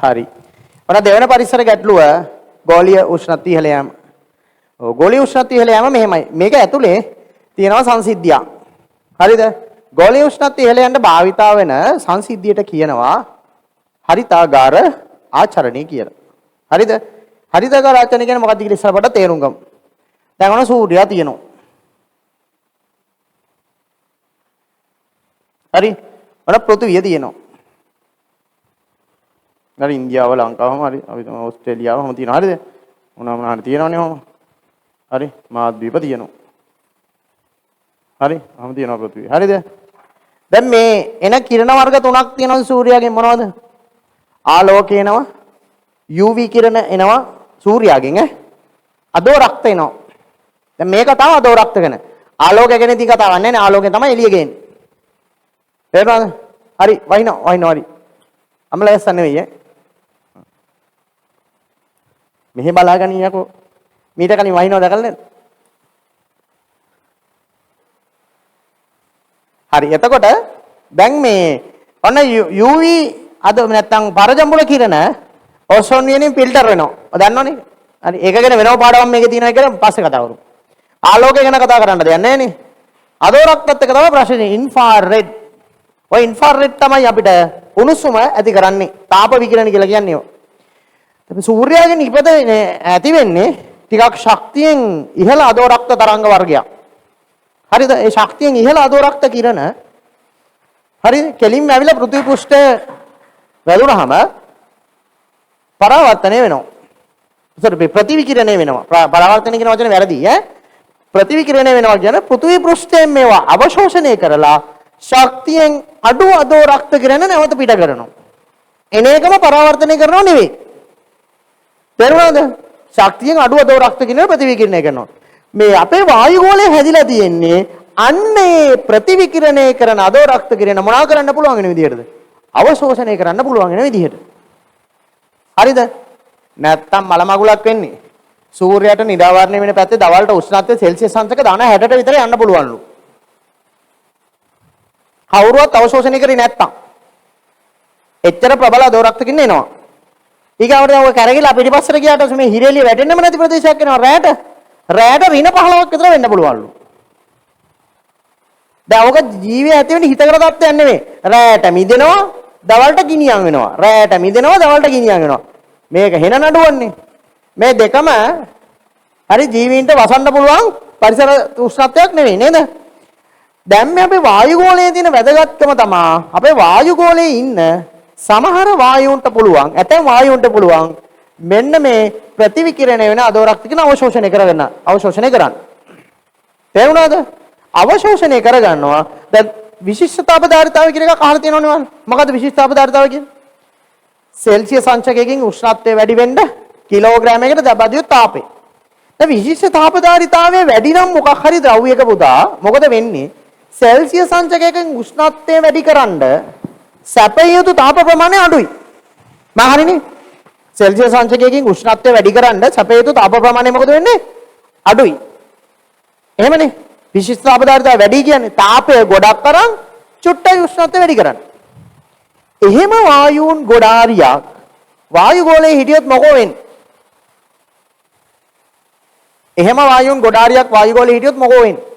හරි. ඔන්න දෙවන පරිසර ගැටලුව ගෝලීය උෂ්ණත්වය ඉහළ යාම. ඔව් ගෝලීය උෂ්ණත්වය ඉහළ යාම මෙහෙමයි. මේක ඇතුලේ තියෙනවා සංසිද්ධියක්. හරිද? ගෝලීය උෂ්ණත්වය ඉහළ යන්න භාවිතා වෙන සංසිද්ධියට කියනවා හරිතාගාර ආචරණය කියලා. හරිද? හරිතාගාර ආචරණය කියන්නේ මොකක්ද කියලා ඉස්සරහට තේරුම් ගමු. දැන් ඔන්න සූර්යයා තියෙනවා. හරි? ඔන්න පෘථිවිය තියෙනවා. හරි ඉන්දියාව ලංකාවම හරි අපි තමයි ඕස්ට්‍රේලියාවම තියෙනවා. හරිද? මොනවා තියෙනවනේ ඔහම. හරි? මාද්වීප තියෙනවා. හරි? අහම තියෙනවා පෘථිවිය. හරිද? දැන් මේ එන කිරණ වර්ග තුනක් තියෙනවා සූර්යාගෙන් මොනවද? ආලෝකය එනවා, UV කිරණ එනවා සූර්යාගෙන් අදෝරක්ත එනවා. දැන් මේ කතාව අදෝරක්ත ගැන. ආලෝකය ගැන ඉතින් කතාවක් නැහැ නේ. ආලෝකයෙන් තමයි එළිය ගේන්නේ. තේරුණාද? හරි වහිනවා හරි. අමලයස්ස නෙවෙයි මෙහෙ බලාගනියකෝ. මීට කලින් වහිනවා දැකලා නේද? හරි එතකොට දැන් මේ ඔන්න UV අද නැත්තම් පරජම්බුල කිරණ ඕසෝන් වලින් ෆිල්ටර් වෙනවා. දන්නවනේ? හරි ඒක ගැන වෙනම පාඩමක් මේකේ තියෙනවා කියලා පස්සේ කතා කරමු. ආලෝකය ගැන කතා කරන්න දෙයක් නැහැ නේ. අදෝරක්තත් එක තමයි ප්‍රශ්නේ. ඉන්ෆ්‍රාරෙඩ්. ඔය ඉන්ෆ්‍රාරෙඩ් තමයි අපිට උණුසුම ඇති කරන්නේ. තාප විකිරණ කියලා කියන්නේ ඔය. අපි සූර්යයාගෙන් ඉපද ඇති වෙන්නේ ටිකක් ශක්තියෙන් ඉහළ අදෝරක්ත තරංග වර්ගයක්. හරිද? ඒ ශක්තියෙන් ඉහළ අදෝරක්ත කිරණ හරිද? කෙලින්ම ඇවිල්ලා පෘථිවි පෘෂ්ඨය වැදුනහම පරාවර්තනය වෙනවා. ප්‍රතිවිකිරණය වෙනවා. පරාවර්තනය කියන වචනේ වැරදි ප්‍රතිවිකිරණය වෙනවා කියන්නේ පෘථිවි පෘෂ්ඨයෙන් මේවා අවශෝෂණය කරලා ශක්තියෙන් අඩු අදෝරක්ත කිරණ නැවත පිට කරනවා. එන එකම පරාවර්තනය කරනව නෙවෙයි. තේරුණාද? ශක්තියෙන් අඩු අදෝරක්ත කිරණ ප්‍රතිවිකිරණය කරනවා. මේ අපේ වායුගෝලය හැදිලා තියෙන්නේ අන්නේ ප්‍රතිවිකිරණය කරන අදෝරක්ත කිරණ මොනවා කරන්න පුළුවන් වෙන විදිහටද? අවශෝෂණය කරන්න පුළුවන් වෙන විදිහට. හරිද? නැත්තම් මල මගුලක් වෙන්නේ. සූර්යයට නිරාවරණය වෙන පැත්තේ දවල්ට උෂ්ණත්වය සෙල්සියස් අංශක 60ට විතර යන්න පුළුවන්ලු. කවුරුවත් අවශෝෂණය කරේ නැත්තම්. එච්චර ප්‍රබල අදෝරක්ත කිරණ එනවා. ඊගාවට ඔය කරගිලා පිටිපස්සට ගියාට මේ හිරෙලිය වැටෙන්නෙම නැති ප්‍රදේශයක් වෙනවා රැට. රැට රින 15ක් විතර වෙන්න පුළුවන්ලු. දැන් ඔක ජීවිය ඇති වෙන්නේ හිතකර තත්ත්වයක් නෙමෙයි. රැට මිදෙනවා, දවල්ට ගිනියම් වෙනවා. රැට මිදෙනවා, දවල්ට ගිනියම් වෙනවා. මේක හෙන නඩුවන්නේ. මේ දෙකම හරි ජීවීන්ට වසන්න පුළුවන් පරිසර උෂ්ණත්වයක් නෙවෙයි නේද? දැන් මේ අපේ වායුගෝලයේ තියෙන වැදගත්කම තමයි අපේ වායුගෝලයේ ඉන්න සමහර වායුන්ට පුළුවන්, ඇතැම් වායුන්ට පුළුවන් මෙන්න මේ ප්‍රතිවිකිරණය වෙන අදෝරක්ත කියන අවශෝෂණය කරන්න. තේරුණාද? අවශෝෂණය කරගන්නවා. දැන් විශිෂ්ටතාවධාරිතාවය කියන එක අහලා තියෙනවනේ මම. මොකද්ද විශිෂ්ටතාවධාරිතාවය කියන්නේ? සෙල්සියස් අංශකයකින් උෂ්ණත්වය වැඩි වෙන්න කිලෝග්‍රෑමයකට දබදියු තාපය. දැන් විශිෂ්ටතාවධාරිතාවය වැඩි නම් මොකක් හරි ද්‍රව්‍යයක පුදා මොකද වෙන්නේ? සෙල්සියස් අංශකයකින් උෂ්ණත්වය වැඩි කරන්න සැපිය යුතු තාප ප්‍රමාණය අඩුයි. මම හරිනේ? සෙල්සියස් අංශකයකින් උෂ්ණත්වය වැඩි කරන්න සැපිය යුතු තාප ප්‍රමාණය මොකද වෙන්නේ? අඩුයි. එහෙමනේ. විශිෂ්ටතාවධාරිතාවය වැඩි කියන්නේ තාපය ගොඩක් කරන් චුට්ටයි උෂ්ණත්වය වැඩි කරන්න. එහෙම වායුන් ගොඩාරියක් වායුගෝලයේ හිටියොත් මොකෝ වෙන්නේ? එහෙම වායුන් ගොඩාරියක් වායුගෝලයේ හිටියොත් මොකෝ වෙන්නේ?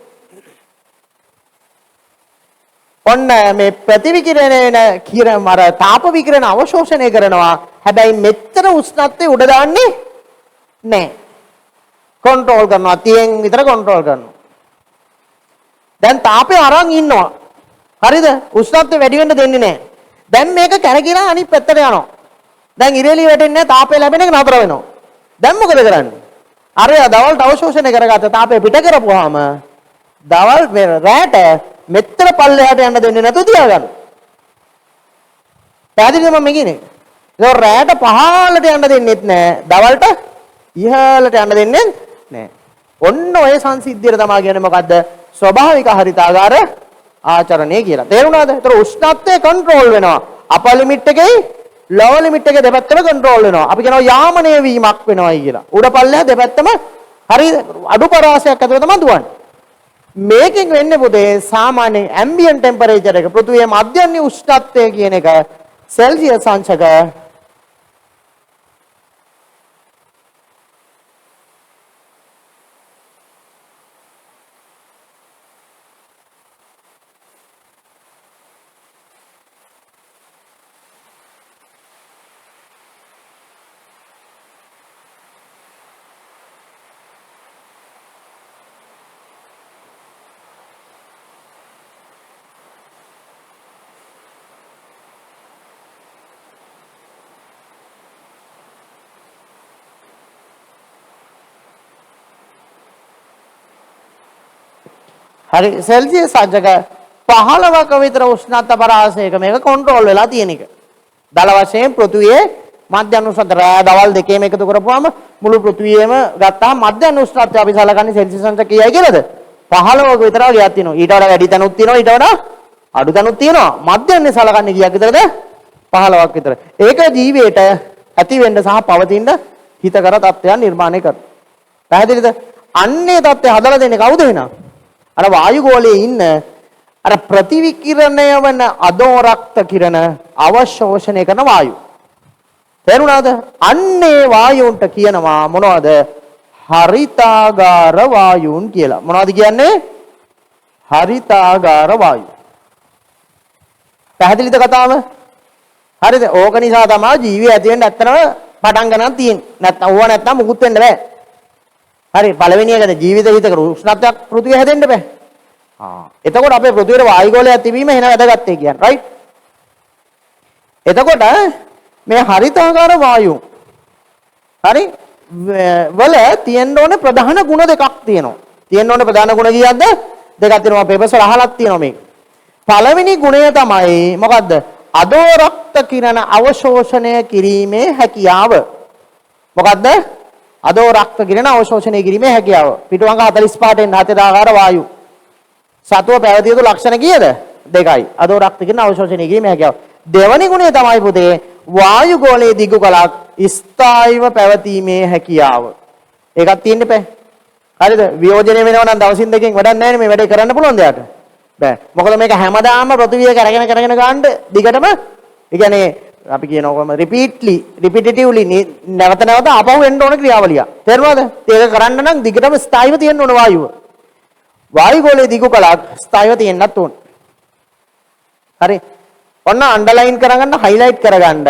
ඔන්න මේ ප්‍රතිවිකිරණය වෙන කිරණ අර තාප විකිරණ අවශෝෂණය කරනවා. හැබැයි මෙච්චර උෂ්ණත්වය උඩ දාන්නේ නැහැ. කන්ට්‍රෝල් කරනවා. 30න් විතර කන්ට්‍රෝල් කරනවා. දැන් තාපය අරන් ඉන්නවා. හරිද? උෂ්ණත්වය වැඩි වෙන්න දෙන්නේ නැහැ. දැන් මේක කැරකිලා අනිත් පැත්තට යනවා. දැන් ඉරේලිය වැටෙන්නේ නැහැ. තාපය ලැබෙන එක නතර වෙනවා. දැන් මොකද කරන්නේ? අර දවල්ට අවශෝෂණය කරගත්ත තාපය පිට කරපුවාම දවල් රැට මෙච්චර පල්ලෙහාට යන්න දෙන්නේ නැතුව තියාගන්න. පැහැදිලිද මම කියන්නේ? ඒක රැට පහළට යන්න දෙන්නෙත් නැහැ. දවල්ට ඉහළට යන්න දෙන්නේ නැහැ. ඔන්න ඔය සංසිද්ධියට තමයි කියන්නේ මොකද්ද? ස්වභාවික හරිතාගාර ආචරණය කියලා. තේරුණාද? ඒතර උෂ්ණත්වය කන්ට්‍රෝල් වෙනවා. අපර් ලිමිට් එකේ ලෝවර් ලිමිට් එකේ දෙපැත්තම කන්ට්‍රෝල් වෙනවා. අපි කියනවා යාමනය වීමක් වෙනවායි කියලා. උඩ පල්ලෙහා දෙපැත්තම හරි අඩු පරාසයක් ඇතුළත තමයි දුවන්නේ. මේකෙන් වෙන්නේ පුතේ සාමාන්‍ය ඇම්බියන්ට් ටෙම්පරේචර් එක පෘථිවියේ මධ්‍යම උෂ්ණත්වය කියන එක සෙල්සියස් අංශක හරි සෙල්සියස් අංශක 15ක විතර උෂ්ණත්ව පරාසයක මේක කන්ට්‍රෝල් වෙලා තියෙන එක. දල වශයෙන් පෘථුවියේ මධ්‍යම උෂ්ණත්වය දවල් දෙකේම එකතු කරපුවාම මුළු පෘථුවියේම ගත්තාම මධ්‍යම උෂ්ණත්වය අපි සලකන්නේ සෙල්සියස් අංශක කීයයි කියලාද? 15ක විතර වගේක් තියෙනවා. ඊට වඩා වැඩි තැනුත් තියෙනවා, ඊට වඩා අඩු තැනුත් තියෙනවා. මධ්‍යමනේ සලකන්නේ කීයක් විතරද? 15ක් විතර. ඒක ජීවිතයට ඇති වෙන්න සහ පවතින හිතකර තත්ත්වයන් නිර්මාණය කරනවා. පැහැදිලිද? අන්නේ தත්ත්වය හදලා දෙන්නේ කවුද එහෙනම්? අර වායුගෝලයේ ඉන්න අර ප්‍රතිවිකිරණය වන අදෝරක්ත කිරණ අවශෝෂණය කරන වායු. තේරුණාද? අන්නේ වායුන්ට කියනවා මොනවද? හරිතාගාර වායුන් කියලා. මොනවද කියන්නේ? හරිතාගාර වායු. පැහැදිලිද කතාව? හරිද? ඕක නිසා තමයි ජීවය ඇති වෙන්න ඇත්තම පටන් ගන්න තියෙන්නේ. නැත්නම් ඕවා නැත්නම් මුකුත් වෙන්න බෑ. හරි පළවෙනි එකද ජීවිත හිතක උෂ්ණත්වයක් පෘථිවිය හැදෙන්න බෑ. එතකොට අපේ පෘථිවියේ වායුගෝලයක් තිබීම එහෙම වැදගත් කියන්නේ right? එතකොට මේ හරිතාකාර වායු හරි වල තියෙන්න ඕනේ ප්‍රධාන ගුණ දෙකක් තියෙනවා. තියෙන්න ඕනේ ප්‍රධාන ගුණ කීයක්ද? දෙකක් තියෙනවා පේපර්ස් වල අහලක් තියෙනවා මේක. පළවෙනි ගුණය තමයි මොකද්ද? අදෝරක්ත කිරණ අවශෝෂණය කිරීමේ හැකියාව. මොකද්ද? අදෝරක්ත කිරණ අවශෝෂණය කිරීමේ හැකියාව. පිටුවංග 45න් හරිතාකාර වායු. සතුව පැවතිය යුතු ලක්ෂණ කීයද? දෙකයි. අදෝරක්ත කිරණ අවශෝෂණය කිරීමේ හැකියාව. දෙවැනි ගුණය තමයි පුතේ වායු ගෝලයේ දිගු කලක් ස්ථායීව පැවතීමේ හැකියාව. ඒකක් තියෙන්න බෑ. හරිද? වියෝජනය වෙනවා නම් දවසින් දෙකකින් වැඩක් නැහැ නේ මේ වැඩේ කරන්න පුළුවන් දෙයක්. බෑ. මොකද මේක හැමදාම පෘථිවිය කරගෙන ගන්න දිගටම ඒ කියන්නේ අපි කියනකොම repetitively නැවත නැවත ආපහු එන්න ඕන ක්‍රියාවලිය. තේරුණාද? ඒක කරන්න නම් දිගටම ස්ථායීව තියෙන්න ඕන වායුව. වායු ගෝලයේ දිගු කලක් ස්ථායීව තියෙන්නත් ඕන. හරි. ඔන්න අන්ඩර්ලයින් කරගන්න highlight කරගන්න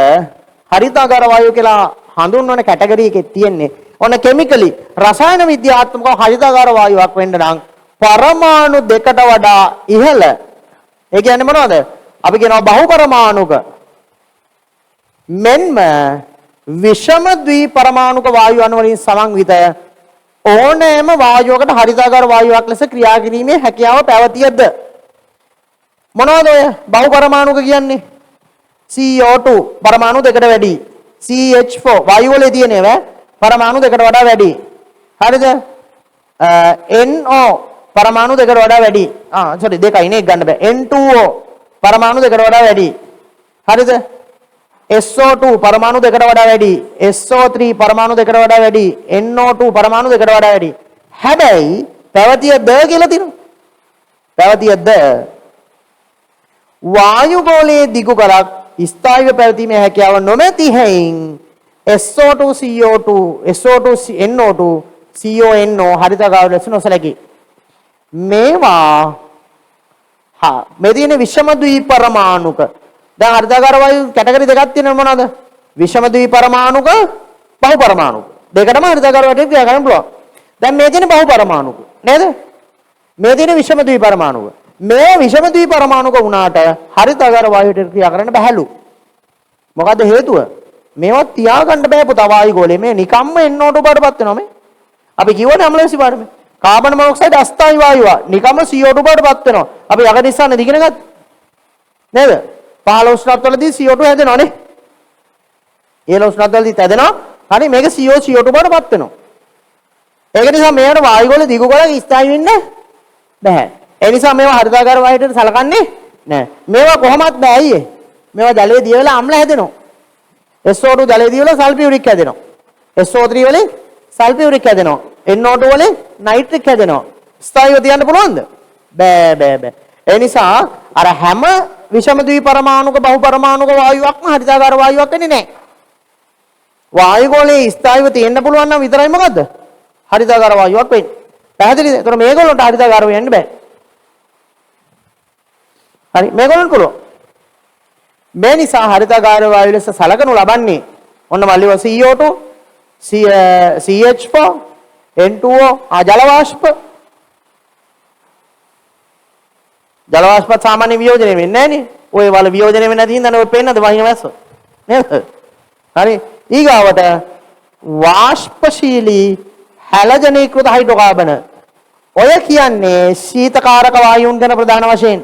හරිතාගාර වායුව කියලා හඳුන්වන කැටගරි එකේ තියෙන්නේ ඔන්න කෙමිකලි රසායන විද්‍යාත්මකව හරිතාගාර වායුවක් වෙන්න නම් පරමාණු දෙකට වඩා ඉහළ ඒ කියන්නේ මොනවද? අපි කියනවා බහු පරමාණුක මෙන්ම විෂම ද්වි පරමාණුක වායු අණු වලින් සමන්විත ඕනෑම වායුවකට හරිතාගාර වායුවක් ලෙස ක්‍රියා කිරීමේ හැකියාව පැවතියද මොනවද ඔය බහු පරමාණුක කියන්නේ? CO2 පරමාණු දෙකට වැඩි. CH4 වායු වල තියෙන ඒවා පරමාණු දෙකට වඩා වැඩි. හරිද? NO පරමාණු දෙකට වඩා වැඩි. sorry දෙකයි නේ ගන්න බෑ. N2O පරමාණු දෙකට වඩා වැඩි. හරිද? SO2 පරමාණු දෙකට වඩා වැඩි. SO3 පරමාණු දෙකට වඩා වැඩි. NO2 පරමාණු දෙකට වඩා වැඩි. හැබැයි පැවතිය ද කියලා තියෙනවා. පැවතිය ද වායු ගෝලයේ දිගු කලක් ස්ථායීව පැවතීමේ හැකියාව නොමැති හේයින් SO2 CO2 SO2 NO2 CONO හරිතාගාර ලෙස නොසලකේ. මේවා මේ තියෙන විෂම ද්වි පරමාණුක දැන් හරිතාගාර වායු කැටගරි දෙකක් තියෙනවා මොනවද? විෂම ද්වි පරමාණුක බහු පරමාණුක දෙකටම හරිතාගාර වායුවට ක්‍රියා කරන්න පුළුවන්. දැන් මේ තියෙන බහු පරමාණුක නේද? මේ තියෙන විෂම ද්වි පරමාණුක මේ විෂම ද්වි පරමාණුක වුණාට හරිතාගාර වායුවට ක්‍රියා කරන්න බැහැලු. මොකද හේතුව? මේවා තියාගන්න බෑ පුතා වායු ගෝලයේ මේ නිකම්ම NO2 බාටපත් වෙනවා මේ. අපි කියවනේ අම්ලයන්සි පාඩමේ. කාබන් මොනොක්සයිඩ් අස්ථායී වායුව නිකම්ම CO2 බාටපත් වෙනවා. අපි යකඩ ඉස්සන්න දිගින ගත්තා. නේද? පහළ උෂ්ණත්වවලදී CO2 හැදෙනවා නේ. ඉහළ උෂ්ණත්වවලදී හැදෙනවා. හරි මේක CO2 බාටපත් වෙනවා. ඒක නිසා මේවට වායු ගෝලයේ දිගු ගලක් ස්ථායී වෙන්න බෑ. ඒ නිසා මේවා හරිතාගාර වායුවට සලකන්නේ නැහැ. මේවා කොහොමත් බෑ අයියේ. මේවා ජලයේ දිය වෙලා අම්ල හැදෙනවා. SO2 ජලයේ දිය වෙලා සල්ෆියුරික් හැදෙනවා. SO3 වලින් සල්ෆියුරික් හැදෙනවා. NO2 වලින් නයිට්‍රික් හැදෙනවා. ස්ථායීව තියන්න පුළුවන්ද? බෑ. ඒ නිසා අර හැම විෂම ද්වි පරමාණුක බහු පරමාණුක වායුවක්ම හරිතාගාර වායුවක් වෙන්නේ නැහැ. වායු ගෝලයේ ස්ථායීව තියෙන්න පුළුවන් නම් විතරයි මොකද්ද? හරිතාගාර වායුවක් වෙන්නේ. පැහැදිලිද? ඒතර මේගොල්ලන්ට හරිතාගාර වෙන්න බෑ. හරි මේගොල්ලන්ට පුළුවන්. මේ නිසා හරිතාගාර වායු ලෙස සලකනු ලබන්නේ ඔන්න මල්ලිව CO2 CH4 N2O ජල වාෂ්ප සාමාන්‍ය වියෝජනය වෙන්නේ නැහැ නේ. ඔය වල වියෝජනය වෙන්නේ නැති හින්දා ඔය පේන්නද වහින වැස්ස නේද? හරි ඊගාවට වාෂ්පශීලී හැලජනීකృత හයිඩ්‍රෝකාබන ඔය කියන්නේ ශීතකාරක වායුන් ගැන ප්‍රධාන වශයෙන්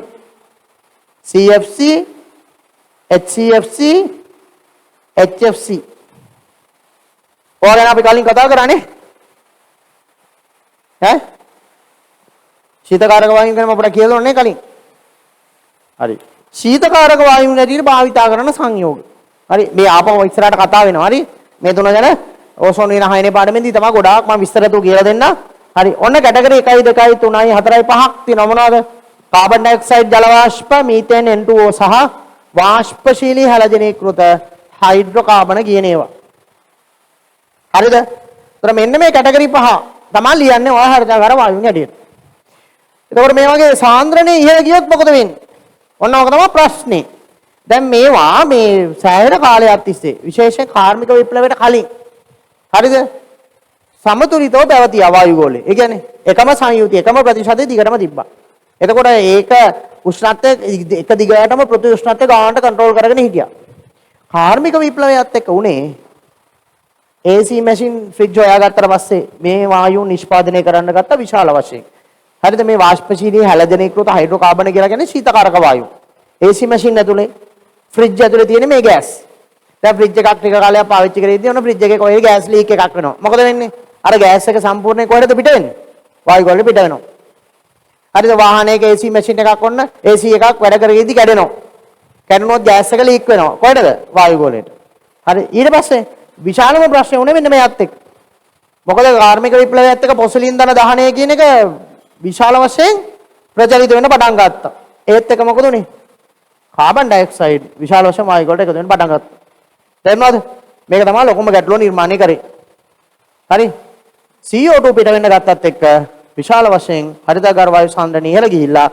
CFC, HCFC, HFC. ඔය ගැන අපි කලින් කතා කරානේ. ඈ? ශීතකාරක වායුන් ගැන අපිට කියලා ඕනේ කලින්. හරි. ශීතකාරක වායුන් ඇටියට භාවිතා කරන සංයෝග. හරි. මේ ආපහු ඉස්සරහට කතා වෙනවා. හරි. මේ තුන ගැන ඕසෝන් වෙන 6 වෙනි පාඩමේදී තමයි ගොඩාක් මම විස්තරතු කියලා දෙන්න. හරි. ඔන්න කැටගරි 1 2 3 4 5ක් තියෙනවා මොනවද? කාබන් ඩයොක්සයිඩ් ජල වාෂ්ප, මීතේන් N2O සහ වාෂ්පශීලී හැලජනීකృత හයිඩ්‍රෝකාබන කියන ඒවා. හරිද? ඒතර මෙන්න මේ කැටගරි පහ තමයි ලියන්නේ ඔය හරිතකර වායුන් ඇටියට. එතකොට මේ වගේ සාන්ද්‍රණය ඉහළ ගියොත් මොකද වෙන්නේ? ඔන්න ඔක තමයි ප්‍රශ්නේ. දැන් මේවා මේ සෑහෙන කාලයක් තිස්සේ විශේෂයෙන් කාර්මික විප්ලවයට කලින් හරිද? සමතුලිතව පැවතියා වායු ගෝලය. ඒ කියන්නේ එකම සංයුතිය එකම ප්‍රතිශතය දිගටම තිබ්බා. එතකොට ඒක උෂ්ණත්වය එක දිගටම පෘථිවි උෂ්ණත්වය ගානට කන්ට්‍රෝල් කරගෙන හිටියා. කාර්මික විප්ලවයත් එක්ක උනේ AC මැෂින් ෆ්‍රිජ් හොයාගත්තට පස්සේ මේ වායු නිෂ්පාදනය කරන්න ගත්ත විශාල වශයෙන්. හරිද? මේ වාෂ්පශීලී හැලජනීකృత හයිඩ්‍රෝකාබන කියලා කියන්නේ ශීතකාරක වායු. AC මැෂින් ඇතුලේ ෆ්‍රිජ් ඇතුලේ තියෙන මේ ගෑස්. දැන් ෆ්‍රිජ් එකක් ටික කාලයක් පාවිච්චි කරේදී ඔන්න ෆ්‍රිජ් එකේ කොහේ ගෑස් ලීක් එකක් වෙනවා. මොකද වෙන්නේ? අර ගෑස් එක සම්පූර්ණයෙන් කොහෙද පිට වෙන්නේ? වායු ගෝලෙ පිට වෙනවා. හරිද? වාහනයක AC මැෂින් එකක් ඔන්න AC එකක් වැඩ කරගෙදී කැඩෙනවා. කැඩුණොත් ගෑස් එක ලීක් වෙනවා. කොහෙද? වායු ගෝලෙට. හරි. ඊට පස්සේ විශාලම ප්‍රශ්නේ උනේ මෙන්න මේත් එක්ක. මොකද කාර්මික විප්ලවයත් එක්ක පොසිලින් දන දහනය කියන එක විශාල වශයෙන් ප්‍රචලිත වෙන්න පටන් ගත්තා. ඒත් එක මොකද උනේ? කාබන් ඩයොක්සයිඩ් විශාල වශයෙන් වායු ගෝලයට එකතු වෙන්න පටන් ගත්තා. තේරුණාද? මේක තමයි ලොකුම ගැටලුව නිර්මාණය කරේ. හරි? CO2 පිට වෙන්න ගත්තත් එක්ක විශාල වශයෙන් හරිතගාර වායු සාන්ද්‍රණය ඉහළ ගිහිල්ලා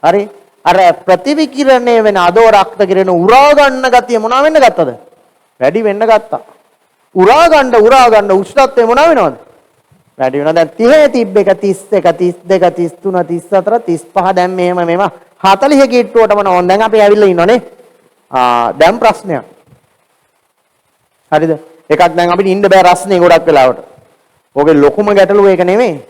හරි අර ප්‍රතිවිකිරණය වෙන අදෝරක්ත කිරණ උරා ගන්න ගතිය මොනවා වෙන්න ගත්තද? වැඩි වෙන්න ගත්තා. උරා ගන්න උෂ්ණත්වය මොනවා වෙනවද? වැඩි වෙනවා. දැන් 30 තිබ්බ එක 31 32 33 34 35 දැන් මේව 40 කිට්ටුවටම නෝන් දැන් අපි ඇවිල්ලා ඉන්නෝනේ. දැන් ප්‍රශ්නයක්. හරිද? එකක් දැන් අපිට ඉන්න බෑ රස්නේ ගොඩක් වෙලාවට. ඕකේ ලොකුම ගැටලුව ඒක නෙමෙයි.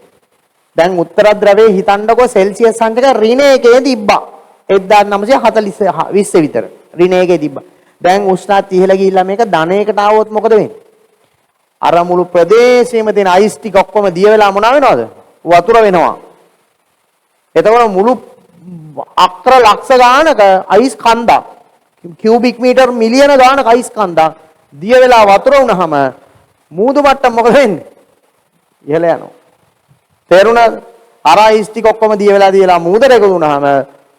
දැන් උත්තර ධ්‍රවයේ හිතන්නකෝ සෙල්සියස් සංකේත ඍණ එකේ තිබ්බා. 1920 විතර ඍණ එකේ තිබ්බා. දැන් උෂ්ණත්වය ඉහළ ගිහිල්ලා මේක ධනයකට ආවොත් මොකද වෙන්නේ? අර මුළු ප්‍රදේශෙම තියෙන අයිස් ටික ඔක්කොම දිය වෙලා මොනවා වෙනවද? වතුර වෙනවා. එතකොට මුළු අක්‍ර ලක්ෂ ගානක අයිස් කන්දක් කියුබික් මීටර් මිලියන ගානක අයිස් කන්දක් දිය වෙලා වතුර වුණාම මූදු මට්ටම මොකද වෙන්නේ? ඉහළ යනවා. තේරුණාද? අර අයිස් ටික ඔක්කොම දිය වෙලා මූදට එකතු වුණාම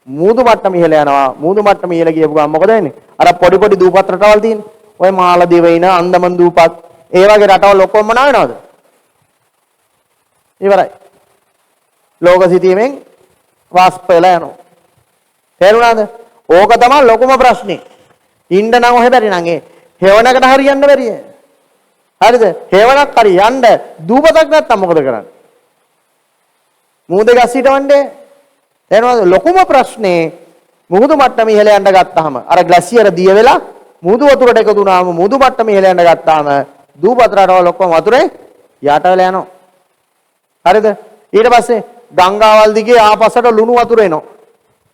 මූදු මට්ටම ඉහළ යනවා. මූදු මට්ටම ඉහළ ගියපු ගමන් මොකද වෙන්නේ? අර පොඩි දූපත් රටවල් තියෙන. ඔය මාලදිව ඉන අන්දමන් දූපත් ඒ වගේ රටවල් ඔක්කොම මොනවා වෙනවද? ඉවරයි. ලෝක සිතියමෙන් වාෂ්ප වෙලා යනවා. තේරුණාද? ඕක තමයි ලොකුම ප්‍රශ්නේ. ඉන්න නම් ඔහෙ බැරි නම් ඒ හේවණකට හරියන්න බැරිය. හරිද? හේවණක් හරි යන්න දූපතක් නැත්තම් මොකද කරන්නේ? මූදේ ගස් හිටවන්නේ. තේරුණාද? ලොකුම ප්‍රශ්නේ මුහුදු මට්ටම ඉහළ යන්න ගත්තාම අර ග්ලැසියර් දිය වෙලා මුහුදු වතුරට එකතු වුණාම මුහුදු මට්ටම ඉහළ යන්න ගත්තාම දූපත රටවල් ඔක්කොම වතුරේ යට වෙලා යනවා. හරිද? ඊට පස්සේ ගංගාවල් දිගේ ආපස්සට ලුණු වතුර එනවා.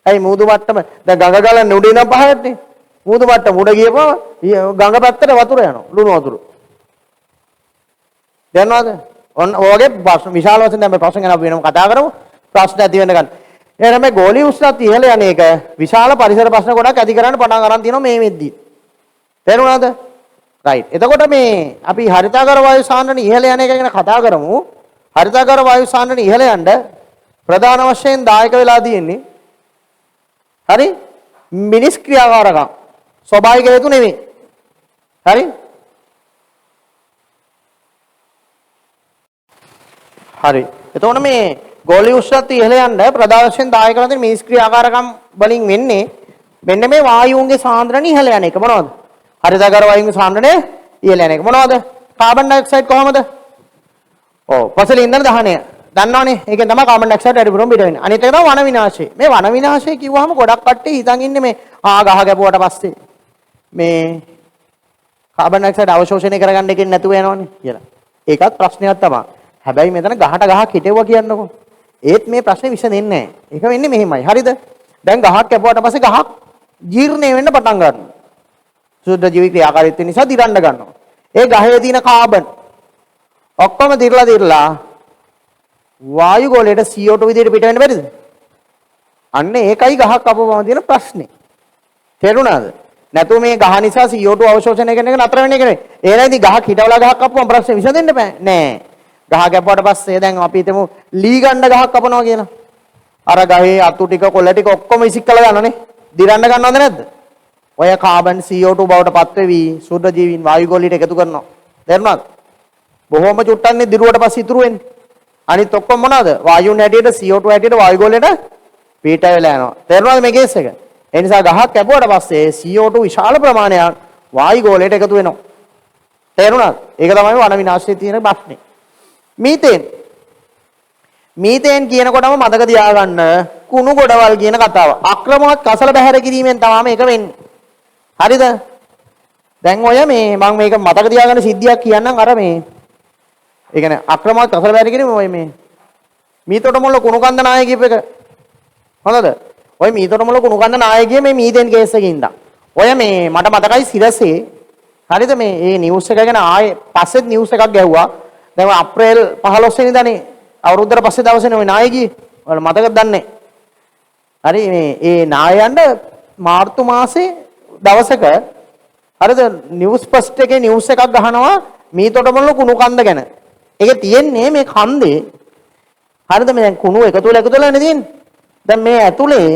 ඇයි මුහුදු මට්ටම දැන් ගඟ ගලන්නේ උඩ ඉන්න පහයටනේ. මුහුදු මට්ටම උඩ ගියපම ගඟ පැත්තට වතුර යනවා. ලුණු වතුර. දැනනවද? ඔන්න ඔයගේ විශාල වශයෙන් දැන් මේ ප්‍රශ්න ගැන අපි වෙනම කතා කරමු. ප්‍රශ්න ඇති වෙන්න ගන්න. එහෙනම් මේ ගෝලීය උෂ්ණත්වය ඉහළ යන එක විශාල පරිසර ප්‍රශ්න ගොඩක් ඇති කරන්න පටන් ගන්න තියෙනවා මේ වෙද්දී. තේරුණාද? රයිට්. එතකොට මේ අපි හරිතාගාර වායු සාන්ද්‍රණය ඉහළ යන එක ගැන කතා කරමු. හරිතාගාර වායු සාන්ද්‍රණය ඉහළ යන්න ප්‍රධාන වශයෙන් දායක වෙලා තියෙන්නේ හරි මිනිස් ක්‍රියාකාරකම්. ස්වභාවික හේතු නෙමෙයි. හරි? හරි. එතකොට මේ ගෝලීය උෂ්ණත්වය ඉහළ යන්න ප්‍රධාන වශයෙන් දායක වෙන මිනිස් ක්‍රියාකාරකම් වලින් වෙන්නේ මෙන්න මේ වායුන්ගේ සාන්ද්‍රණය ඉහළ යන එක මොනවද? හරිතගාර වායුන්ගේ සාන්ද්‍රණය ඉහළ යන එක මොනවද? කාබන් ඩයොක්සයිඩ් කොහමද? ඔව් පොසිල් ඉන්ධන දහනය. දන්නවනේ. ඒකෙන් තමයි කාබන් ඩයොක්සයිඩ් වැඩිපුරම පිට වෙන්නේ. අනිත් එක තමයි වන විනාශය. මේ වන විනාශය කිව්වහම ගොඩක් කට්ටිය හිතන් ඉන්නේ මේ ගහ ගැපුවට පස්සේ මේ කාබන් ඩයොක්සයිඩ් අවශෝෂණය කරගන්න එකෙන් නැතුව යනවනේ කියලා. ඒකත් ප්‍රශ්නයක් තමයි. හැබැයි මෙතන ගහට ගහක් හිටෙවුවා කියන්නකෝ. ඒත් මේ ප්‍රශ්නේ විසඳෙන්නේ නැහැ. ඒක වෙන්නේ මෙහෙමයි. හරිද? දැන් ගහක් කැපුවාට පස්සේ ගහක් ජීර්ණය වෙන්න පටන් ගන්නවා. සුද්ධ ජීවි ක්‍රියාකාරීත්වය නිසා දිරන්න ගන්නවා. ඒ ගහේ තියෙන කාබන් ඔක්කොම දිරලා වායු ගෝලයට CO2 විදිහට පිට වෙන්න බැරිද? අන්න ඒකයි ගහක් කපපුවම තියෙන ප්‍රශ්නේ. තේරුණාද? නැතු මේ ගහ නිසා CO2 අවශෝෂණය කරන එක නතර වෙන එක නෙවෙයි. ඒ නැති ගහක් හිටවලා ගහක් කපපුවම ප්‍රශ්නේ විසඳෙන්න බෑ. නෑ. ගහ කැපුවට පස්සේ දැන් අපි හිතමු ලී ගන්න ගහක් කපනවා කියලා. අර ගහේ අතු ටික කොළ ටික ඔක්කොම ඉසික් කළා ගන්නනේ. දිරන්න ගන්නවද නැද්ද? ඔය කාබන් CO2 බවට පත් වෙවි සුද්ධ ජීවීන් වායු ගෝලයට එකතු කරනවා. තේරුණාද? බොහොම චුට්ටන්නේ දිරුවට පස්සේ ඉතුරු වෙන්නේ. අනිත් ඔක්කොම මොනවාද? වායුන් හැටියට CO2 හැටියට වායු ගෝලයට පිට වෙලා යනවා. තේරුණාද මේ කේස් එක? ඒ නිසා ගහක් කැපුවට පස්සේ CO2 විශාල ප්‍රමාණයක් වායු ගෝලයට එකතු වෙනවා. තේරුණාද? ඒක තමයි වන විනාශයේ තියෙන ප්‍රශ්නේ. මීතේන් කියනකොටම මතක තියාගන්න කුණු ගොඩවල් කියන කතාව. අක්‍රමවත් කසල බැහැර කිරීමෙන් තමයි මේක වෙන්නේ. හරිද? දැන් ඔය මේ මම මේක මතක තියාගන්න සිද්ධියක් කියන්නම් අර මේ ඒ කියන්නේ අක්‍රමවත් කසල බැහැර කිරීම ඔය මේ මීතොට මොළ කුණු කන්ද නායක කියප එක. හොඳද? ඔය මීතොට මොළ කුණු කන්ද නායකයේ මේ මීතේන් කේස් එකේ ඉඳන්. ඔය මේ මට මතකයි සිරසේ හරිද මේ ඒ නිවුස් එක ගැන ආයේ පස්සෙත් නිවුස් එකක් ගැහුවා. දැන් අප්‍රේල් 15 වෙනිදානේ අවුරුද්දට පස්සේ දවසේනේ ওই නායකී. ඔයාලා මතකද දන්නේ? හරි මේ ඒ නායයන්ට මාර්තු මාසේ දවසක හරිද නිවුස් පොස්ට් එකේ නිවුස් එකක් ගහනවා මීතොටමොල්ල කුණු කන්ද ගැන. ඒක තියෙන්නේ මේ කන්දේ හරිද මේ දැන් කුණු එකතු වෙලා නේ තියෙන්නේ. දැන් මේ ඇතුලේ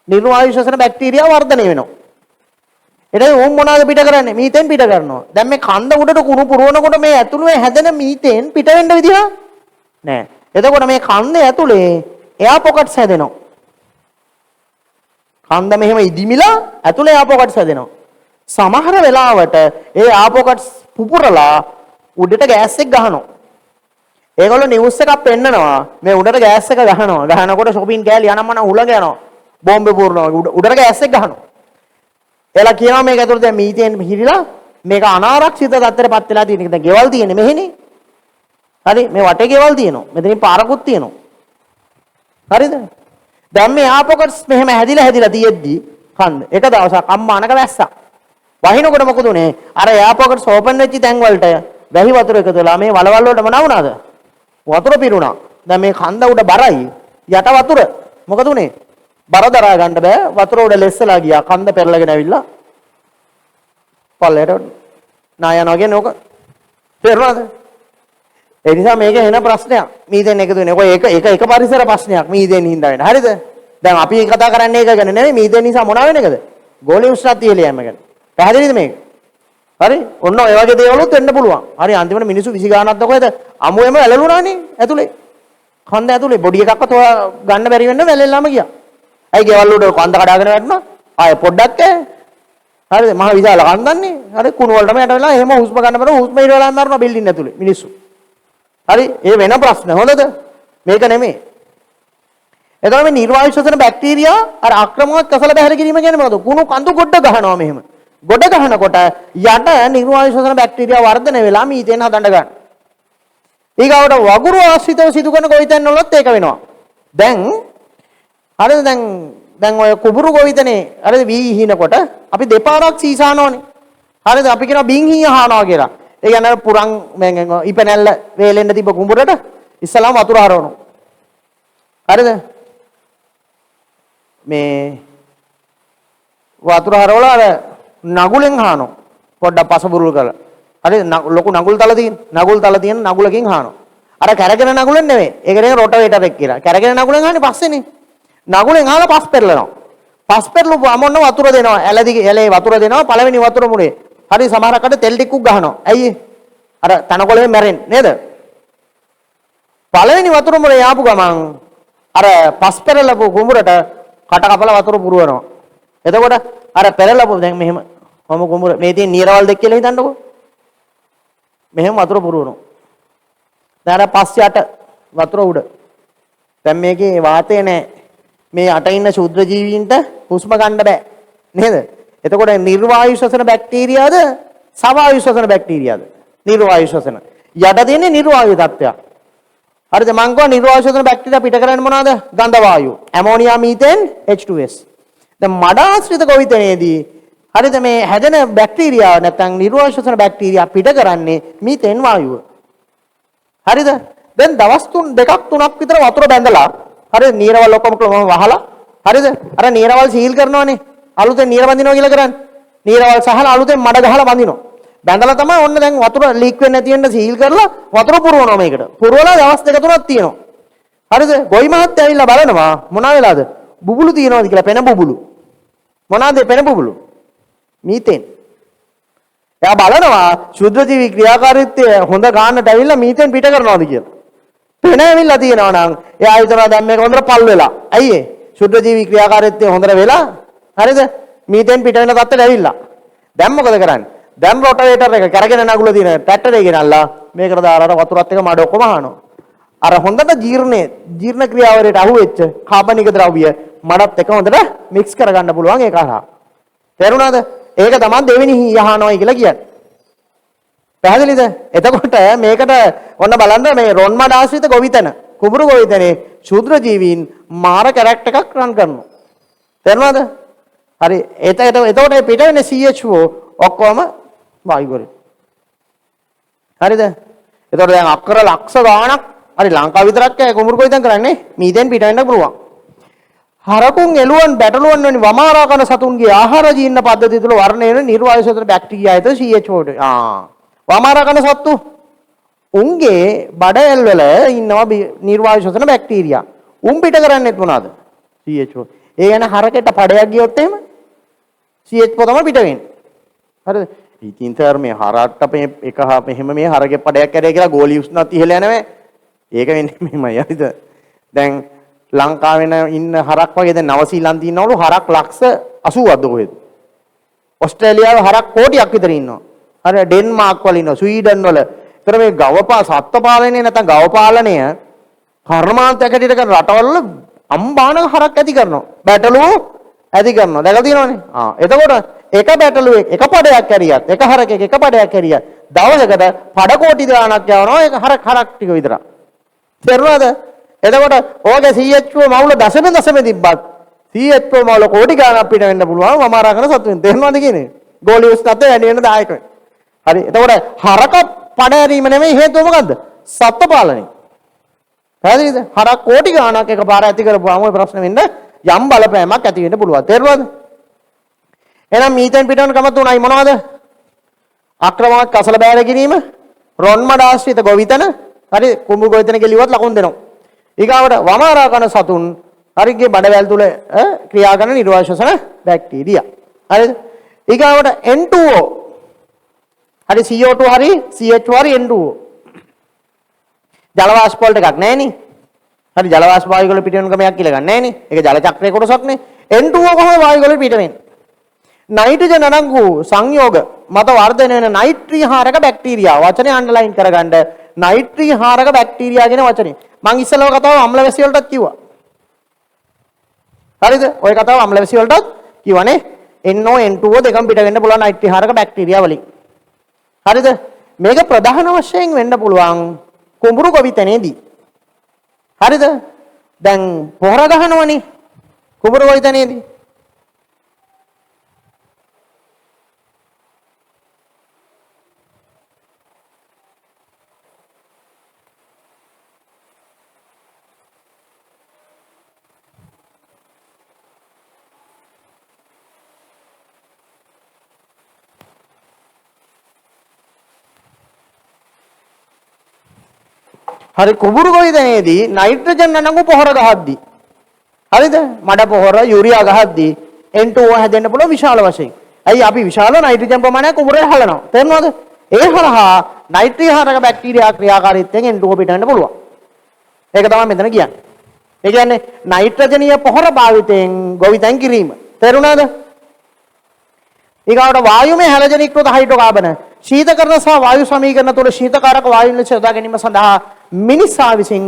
නිර්වායු ශ්වසන බැක්ටීරියා වර්ධනය වෙනවා. එතකොට ඕම් මොනවාද පිට කරන්නේ? මීතේන් පිට කරනවා. දැන් මේ කන්ද උඩට කුණු පුරවනකොට මේ ඇතුලේ හැදෙන මීතේන් පිට වෙන්න විදිහ නෑ. එතකොට මේ කන්දේ ඇතුලේ එයා පොකට්ස් හැදෙනවා. කන්ද මෙහෙම ඉදිමිලා ඇතුලේ එයා පොකට්ස් හැදෙනවා. සමහර වෙලාවට ඒ ආපොකට්ස් පුපුරලා උඩට ගෑස් එක ගහනවා. ඒගොල්ලෝ නිවුස් එකක් පෙන්නනවා මේ උඩට ගෑස් එක ගහනවා. ගහනකොට shopping කෑලි යනමන උලඟ යනවා. බෝම්බේ පුරනවා උඩට ගෑස් එක ගහනවා. එලා කියනවා මේක ඇතුළේ දැන් මීතේන් හිරිලා මේක අනාරක්ෂිත තත්ත්වයටපත් වෙලා තියෙන එක. දැන් ගෙවල් තියෙන්නේ මෙහෙනේ. හරි මේ වටේ ගෙවල් තියෙනවා. මෙතනින් පාරකුත් තියෙනවා. හරිද? දැන් මේ ආපොකට්ස් මෙහෙම හැදිලා තියෙද්දි කන්ද එක දවසක් අම්මානක වැස්සා. වහිනකොට මොකද උනේ? අර එයාපොකට්ස් ඕපන් වෙච්ච තැන් වලට වැහි වතුර එකතු වෙලා මේ වලවල් වලට මොනවා වුණාද? වතුර පිරුණා. දැන් මේ කන්ද උඩ බරයි යට වතුර. මොකද උනේ? බර දරා ගන්න බෑ. වතුර උඩ ලෙස්සලා ගියා. කන්ද පෙරලගෙන ඇවිල්ලා පල්ලයට නායනවා කියන්නේ ඕක. තේරුණාද? ඒ නිසා මේක එන ප්‍රශ්නයක්. මීතෙන් එකතු වෙන්නේ. ඔය එක පරිසර ප්‍රශ්නයක් මීතෙන් හින්දා වෙන. හරිද? දැන් අපි කතා කරන්නේ ඒක ගැන නෙවෙයි. මීතෙන් නිසා මොනවා වෙන එකද? ගෝලීය උෂ්ණත්වය ඉහළ යෑම ගැන. පැහැදිලිද මේක? හරි? ඔන්න ඔය වගේ දේවලුත් වෙන්න පුළුවන්. හරි අන්තිමට මිනිස්සු 20 ගානක් කොහෙද? අමුයම වැළලුණානේ ඇතුලේ. කන්ද ඇතුලේ බොඩි එකක්වත් ගන්න බැරි වෙන්න වැළෙල්ලාම ගියා. ඇයි ගෙවල් උඩ කන්ද කඩාගෙන වැටුණා? ආයේ පොඩ්ඩක් හරිද? මහ විශාල කන්දන්නේ. හරි කුණු වලටම යට වෙලා එහෙම හුස්ම ගන්න බැරුව හුස්ම ඉර වෙලා මරනවා බිල්ඩින් ඇතුලේ මිනිස්සු. හරි? ඒ වෙන ප්‍රශ්න. හොඳද? මේක නෙමෙයි. එතකොට මේ නිර්වායු ශ්වසන බැක්ටීරියා අර ආක්‍රමණවත් කසල බැහැර කිරීම කියන්නේ මොකද? කුණු කඳු ගොඩ ගහනවා මෙහෙම. ගොඩ ගහනකොට යට නිර්වායු ශ්වසන බැක්ටීරියා වර්ධනය වෙලා මීතේන් හදන්න ගන්න. ඊගාවට වගුරු ආශ්‍රිතව සිදු කරන ගොවිතැන් වලත් ඒක වෙනවා. දැන් හරිද දැන් ඔය කුඹුරු ගොවිතැනේ හරිද වී හිනකොට අපි දෙපාරක් සීසානෝනේ. හරිද අපි කියනවා බින් හීය හානවා කියලා. ඒ කියන්නේ පුරන් ඉපැනැල්ල වේලෙන්න තිබ්බ කුඹුරට ඉස්සලාම වතුර හරවනවා. හරිද? මේ වතුර හරවලා අර නගුලෙන් හානවා. පොඩ්ඩක් පසබුරුල් කරලා. හරි ලොකු නගුල් තල තියෙන නගුලකින් හානවා. අර කැරගෙන නගුලෙන් නෙවෙයි. ඒක නේ රොටවේටර් එක කියලා. කැරගෙන නගුලෙන් හාන්නේ පස්සේනේ. නගුලෙන් හාලා පස් පෙරලනවා. පස් පෙරලුවාම ඔන්න වතුර දෙනවා. ඇලේ වතුර දෙනවා පළවෙනි වතුර මුලේ. හරි සමහරකට තෙල් ටිකක් ගහනවා. ඇයි අර තනකොළේ මැරෙන්නේ නේද? පළවෙනි වතුර මුලේ යාපු ගමන් අර පස් පෙරලපු කුඹුරට කට කපලා වතුර පුරවනවා. එතකොට අර පෙරලපු දැන් මෙහෙම කොම කුඹුර මේ තියෙන නිරවල් දෙක කියලා හිතන්නකෝ. මෙහෙම වතුර පුරවනවා. දැන් අර පස් යට වතුර උඩ. දැන් මේකේ වාතය නැහැ. මේ යට ඉන්න ශුද්‍ර ජීවීන්ට හුස්ම ගන්න බෑ. නේද? එතකොට නිර්වායු ශ්වසන බැක්ටීරියාද සවායු ශ්වසන බැක්ටීරියාද? නිර්වායු ශ්වසන. යට තියෙන්නේ නිර්වායු තත්ත්වයක්. හරිද? මං කියවා නිර්වායුෂෝෂණ බැක්ටීරියා පිට කරන්නේ මොනවද? ගන්ධ වායු. Ammonia, methane, H2S. දැන් මඩ ආශ්‍රිත ගොවිතැනේදී හරිද මේ හැදෙන බැක්ටීරියා නැත්නම් නිර්වායුෂෝෂණ බැක්ටීරියා පිට කරන්නේ මීතේන් වායුව. හරිද? දැන් දවස් 2-3ක් විතර වතුර බැඳලා හරිද නීරවල් ඔක්කොම වහලා හරිද? අර නීරවල් සීල් කරනවනේ. අලුතෙන් නීර බඳිනවා කියලා කරන්නේ. නීරවල් සහලා අලුතෙන් මඩ ගහලා බඳිනවා. බැඳලා තමයි ඔන්න දැන් වතුර ලීක් වෙන්නේ නැති වෙන්න සීල් කරලා වතුර පුරවනවා මේකට. පුරවලා දවස් 2-3ක් තියෙනවා. හරිද? ගොවි මහත්තයා ඇවිල්ලා බලනවා මොනවා වෙලාද? බුබුලු තියෙනවද කියලා පෙන බුබුලු. මොනවාද පෙන බුබුලු? මීතේන්. එයා බලනවා ශුද්ධජීවී ක්‍රියාකාරීත්වය හොඳ ගන්නට ඇවිල්ලා මීතේන් පිට කරනවාද කියලා. පෙන ඇවිල්ලා තියෙනවා නම් එයා හිතනවා දැන් මේක හොඳට පල් වෙලා. ඇයි ඒ? ශුද්ධජීවී ක්‍රියාකාරීත්වය හොඳට වෙලා හරිද? මීතේන් පිට වෙන තත්ත්වයට ඇවිල්ලා. දැන් මොකද කරන්නේ? දැන් රොටවේටර් එක කරගෙන නගුල දින ට්‍රැක්ටර් එකේ ගෙනල්ලා මේකට දාලා වතුරත් එක මඩ ඔක්කොම අහනවා. අර හොඳට ජීර්ණ ක්‍රියාවලියට අහුවෙච්ච කාබනික ද්‍රව්‍ය මඩත් එක හොඳට මික්ස් කරගන්න පුළුවන් ඒක හරහා. තේරුණාද? ඒක තමයි දෙවෙනි යහනෝයි කියලා කියන්නේ. පැහැදිලිද? එතකොට මේකට ඔන්න බලන්න මේ රොන් මඩ ආශ්‍රිත ගොවිතැන කුඹුරු ගොවිතැනේ ශුද්‍ර ජීවීන් මාර කැරක්ටර් එකක් රන් කරනවා. තේරුණාද? හරි එතකොට පිට වෙන්නේ CHO ඔක්කොම වායු වලින්. හරිද? එතකොට දැන් අක්කර ලක්ෂ ගාණක් හරි ලංකාව විතරක් කුඹුරු ගොවිතැන් කරන්නේ මීතෙන් පිට වෙන්න පුළුවන්. හරකුන් එළුවන් බැටළුවන් වැනි වමාරා කන සතුන්ගේ ආහාර ජීර්ණ පද්ධතිය තුළ වර්ණය වෙන නිර්වායුෂෝෂණ බැක්ටීරියා ඇත CHO. වමාරා කන සත්තු උන්ගේ බඩ ඇල් වල ඉන්නවා නිර්වායුෂෝෂණ බැක්ටීරියා. උන් පිට කරන්නේත් මොනවාද? CHO. ඒ කියන්නේ හරකෙට පඩයක් ගියොත් එහෙම CHO තමයි පිට වෙන්නේ. හරිද? ඉතින් තර මේ හරක්ට මේ එක මෙහෙම මේ හරකෙ පඩයක් කැරේ කියලා ගෝලි උස්නත් ඉහළ යනවා. ඒක වෙන්නේ මෙහෙමයි. හරිද? දැන් ලංකාවේ ඉන්න හරක් වගේ දැන් නවසීලන්තේ ඉන්නවලු හරක් ලක්ෂ 80ක්ද කොහෙද? ඕස්ට්‍රේලියාවේ හරක් කෝටියක් විතර ඉන්නවා. හරි ඩෙන්මාර්ක් වල ඉන්නවා, ස්වීඩන් වල. ඒතර මේ සත්ත්ව පාලනය නැත්නම් ගව පාලනය කර්මාන්තයක් හැටියට කරන රටවල අම්බාන හරක් ඇති කරනවා. බැටළුවෝ ඇති කරනවා. දැකලා තියෙනවනේ. එතකොට එක බැටළුවෙක් එක පඩයක් කැරියත් එක හරකෙක් එක පඩයක් කැරියත් දවසකට පඩ කෝටි ගාණක් යවනවා ඒක හරක් ටික විතර. තේරුණාද? එතකොට ඕගේ CHO මවුල දශම තිබ්බත් CHO මවුල කෝටි ගාණක් පිට වෙන්න පුළුවන් වමාරා කරන සතුන්. තේරුණාද කියන්නේ? ගෝලියස් තත්ත්වය වැඩි වෙන දායක වෙන. හරි. එතකොට හරක පඩ ඇරීම නෙමෙයි හේතුව මොකද්ද? සත්ත්ව පාලනය. පැහැදිලිද? හරක් කෝටි ගාණක් එකපාර ඇති කරපුවාම ওই ප්‍රශ්න වෙන්න යම් බලපෑමක් ඇති වෙන්න පුළුවන්. තේරුණාද? එහෙනම් මීතෙන් පිටවන ක්‍රම තුනයි මොනවද? ආක්‍රමණයක් කසල බෑර කිරීම, රොන් මඩ ආශ්‍රිත ගොවිතැන, හරි කුඹුරු ගොවිතැන කෙලියවත් ලකුණු දෙනවා. ඊගාවට වමාරා කන සතුන් හරිගේ බඩවැල් තුල ක්‍රියා කරන නිර්වායුෂෝෂණ බැක්ටීරියා. හරිද? ඊගාවට N2O. හරි CO2 හරි CHO හරි N2O. ජල වාෂ්ප වලට එකක් නැහැ නේ. හරි ජල වාෂ්ප වායු වල පිට වෙන ක්‍රමයක් කියලා ගන්න නැහැ නේ. ඒක ජල චක්‍රයේ කොටසක් නේ. N2O කොහොමද වායු වල පිට වෙන්නේ? නයිට්‍රජන් අණු සංයෝග මත වර්ධනය වෙන නයිට්‍රී හාරක බැක්ටීරියා වචනේ අන්ඩර්ලයින් කරගන්න නයිට්‍රී හාරක බැක්ටීරියා කියන වචනේ මම ඉස්සෙල්ලාම කතාව අම්ලවැසි වලටත් කිව්වා. හරිද? ওই කතාව අම්ලවැසි වලටත් කිව්වනේ. NO N2O දෙකම පිට වෙන්න පුළුවන් නයිට්‍රී හාරක බැක්ටීරියා වලින්. හරිද? මේක ප්‍රධාන වශයෙන් වෙන්න පුළුවන් කුඹුරු ගොවිතැනේදී. හරිද? දැන් පොහොර ගහනවනේ කුඹුරු ගොවිතැනේදී. හරි කුඹුරු ගොවිතැනේදී නයිට්‍රජන් අණු පොහොර ගහද්දී හරිද මඩ පොහොර යූරියා ගහද්දී N2O හැදෙන්න පුළුවන් විශාල වශයෙන්. ඇයි අපි විශාල නයිට්‍රජන් ප්‍රමාණයක් කුඹුරේ හලනවා. තේරුණාද? ඒ හරහා නයිට්‍රී හරක බැක්ටීරියා ක්‍රියාකාරීත්වයෙන් N2O පිට වෙන්න පුළුවන්. ඒක තමයි මෙතන කියන්නේ. ඒ කියන්නේ නයිට්‍රජනීය පොහොර භාවිතයෙන් ගොවිතැන් කිරීම. තේරුණාද? ඊගාවට වායුමය හැලජනීකృత හයිඩ්‍රෝකාබන ශීතකරණ සහ වායු සමීකරණ තුළ ශීතකාරක වායුන් ලෙස යොදා ගැනීම සඳහා මිනිසා විසින්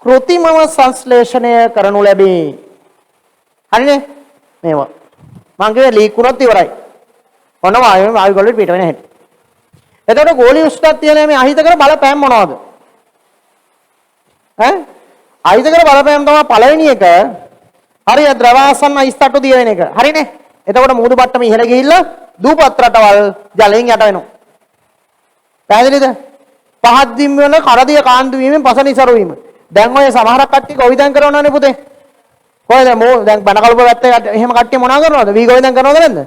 කෘත්‍රිමව සංශ්ලේෂණය කරනු ලැබේ. හරිනේ? මේවා. මං කිව්වේ ලීක් වුණොත් ඉවරයි. ඔන්න වායු ගොල්ලේ පිට වෙන හැටි. එතකොට ගෝලීය උෂ්ණත්වය තියෙන මේ අහිතකර බලපෑම් මොනවද? ඈ අහිතකර බලපෑම තමයි පළවෙනි එක. හරිය ද්‍රවාසන්න ඉස්තට්ටු දිය වෙන එක. හරිනේ. එතකොට මුහුදු මට්ටම ඉහළ ගිහිල්ලා දූපත් රටවල් ජලයෙන් යට වෙනවා. පැහැදිලිද? පහත් දිම් වෙන කරදිය කාන්දු වීමෙන් පස නිසරු වීම. දැන් ඔය සමහරක් කට්ටිය ගොවිතැන් කරනවනේ පුතේ. කොහෙද දැන් බණකල්ප පැත්තේ එහෙම කට්ටිය මොනවා කරනවද? වී ගොවිතැන් කරනවද නැද්ද?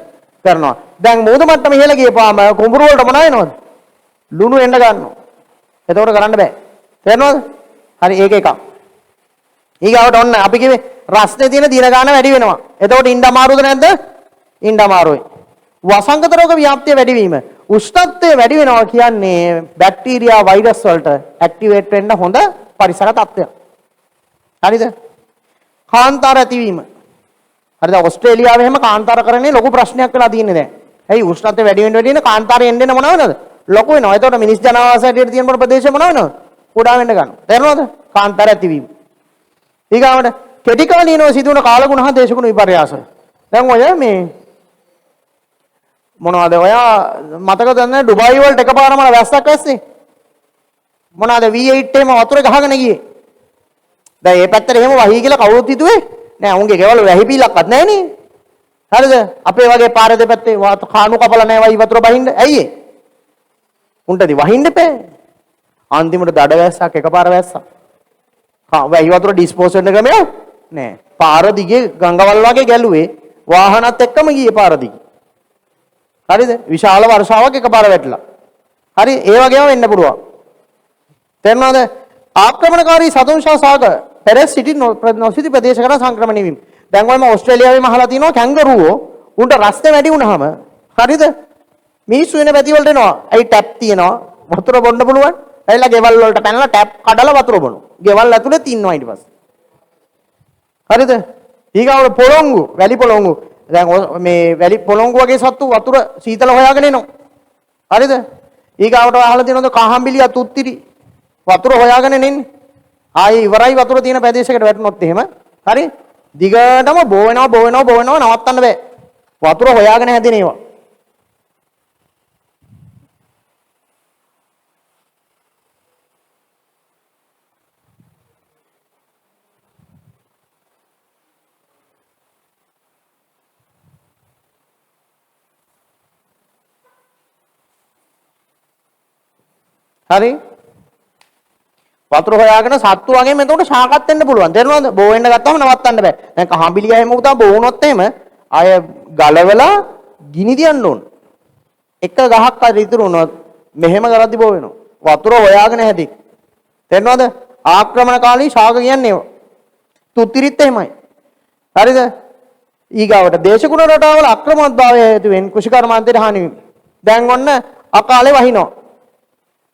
කරනවා. දැන් මුහුදු මට්ටම ඉහළ ගියපාම කුඹුරු වලට මොනවා වෙනවද? ලුණු එන්න ගන්නවා. එතකොට කරන්න බෑ. තේරෙනවද? හරි ඒක එකක්. ඊගාවට ඔන්න අපි කිව්වේ රස්නේ තියෙන දින ගාන වැඩි වෙනවා. එතකොට ඉන්න අමාරුද නැද්ද? ඉන්න අමාරුයි. වසංගත රෝග ව්‍යාප්තිය වැඩි වීම. උෂ්ණත්වය වැඩි වෙනවා කියන්නේ බැක්ටීරියා වෛරස් වලට ඇක්ටිවේට් වෙන්න හොඳ පරිසර තත්ත්වයක්. හරිද? කාන්තාර ඇතිවීම. හරිද? ඕස්ට්‍රේලියාවේ හැම කාන්තාරකරණේ ලොකු ප්‍රශ්නයක් වෙලා තියෙන්නේ දැන්. ඇයි උෂ්ණත්වය වැඩි වෙන කාන්තාරේ එන්න මොනව වෙනවද? ලොකු වෙනවා. එතකොට මිනිස් ජනවාසයට තියෙන ප්‍රදේශ මොනව වෙනවද? කුඩා වෙන්න ගන්නවා. තේරෙනවද? කාන්තාර ඇතිවීම. ඊගාවට කෙටි කාලීනව සිදුවන කාලගුණ හා දේශගුණ විපර්යාස. දැන් ඔය මේ මොනවද ඔයා මතකද නැහැ ඩුබායි වලට එකපාරම වැස්සක් ඇස්සේ මොනවාද V8 එහෙම වතුරේ ගහගෙන ගියේ. දැන් මේ පැත්තට එහෙම වහී කියලා කවුරුත් හිතුවේ නෑ. උන්ගේ ගෙවල් වැහි පීලක්වත් නැහැ නේ. හරිද? අපේ වගේ පාර දෙපැත්තේ කාණු කපලා නැහැ වයි වතුර බහින්න. ඇයි ඒ? උන්ටදි වහින්න එපා. අන්තිමට දඩ වැස්සක් එකපාර වැස්සා. වැහි වතුර ඩිස්පෝස් වෙන්න ක්‍රමයක් නෑ. පාර දිගේ ගංගවල් වගේ ගැලුවේ වාහනත් එක්කම ගියේ පාර දිගේ. හරිද? විශාල වර්ෂාවක් එකපාර වැටලා. හරි ඒ වගේම වෙන්න පුළුවන්. තේරුණාද? ආක්‍රමණකාරී සතුන් ශාසක පෙරස් සිටි නොසිටි ප්‍රදේශ කරා සංක්‍රමණය වීම. දැන් ඔයම ඕස්ට්‍රේලියාවේම අහලා තිනවා කැංගරුවෝ උන්ට රස්නේ වැඩි වුණාම හරිද? මිනිස්සු වෙන පැති වලට එනවා. ඇයි ටැප් තියෙනවා. වතුර බොන්න පුළුවන්. ඇයිලා ගෙවල් වලට පැනලා ටැප් කඩලා වතුර බොනවා. ගෙවල් ඇතුලේ තින්නවා ඊට පස්සේ. හරිද? ඊගාවට පොළොංගු, වැලි පොළොංගු. දැන් මේ වැලි පොළොංගු වගේ සත්තු වතුර සීතල හොයාගෙන එනවා. හරිද? ඊගාවට අහලා තියෙනවද කහම්බිලිය තුත්තිරි වතුර හොයාගෙන එන්නේ. ආයේ ඉවරයි වතුර තියෙන ප්‍රදේශයකට වැටුනොත් එහෙම. හරි? දිගටම බෝ වෙනවා නවත්තන්න බෑ. වතුර හොයාගෙන හැදෙන ඒවා. හරි වතුර හොයාගෙන සත්තු වගේ මෙතකොට ශාකත් වෙන්න පුළුවන්. තේරුණාද? බෝ වෙන්න ගත්තාම නවත්තන්න බෑ. දැන් කහඹිලිය එහෙම උතා බෝ වුණොත් එහෙම අය ගලවලා ගිනි තියන්න ඕන. එක ගහක් අර ඉතුරු වුණොත් මෙහෙම කරද්දි බෝ වෙනවා. වතුර හොයාගෙන හැදි. තේරුණාද? ආක්‍රමණකාරී ශාක කියන්නේ ඒවා. තුත්තිරිත් එහෙමයි. හරිද? ඊගාවට දේශගුණ රටාවල අක්‍රමවත්භාවය හේතුවෙන් කෘෂිකර්මාන්තයට හානි වීම. දැන් ඔන්න අකාලේ වහිනවා.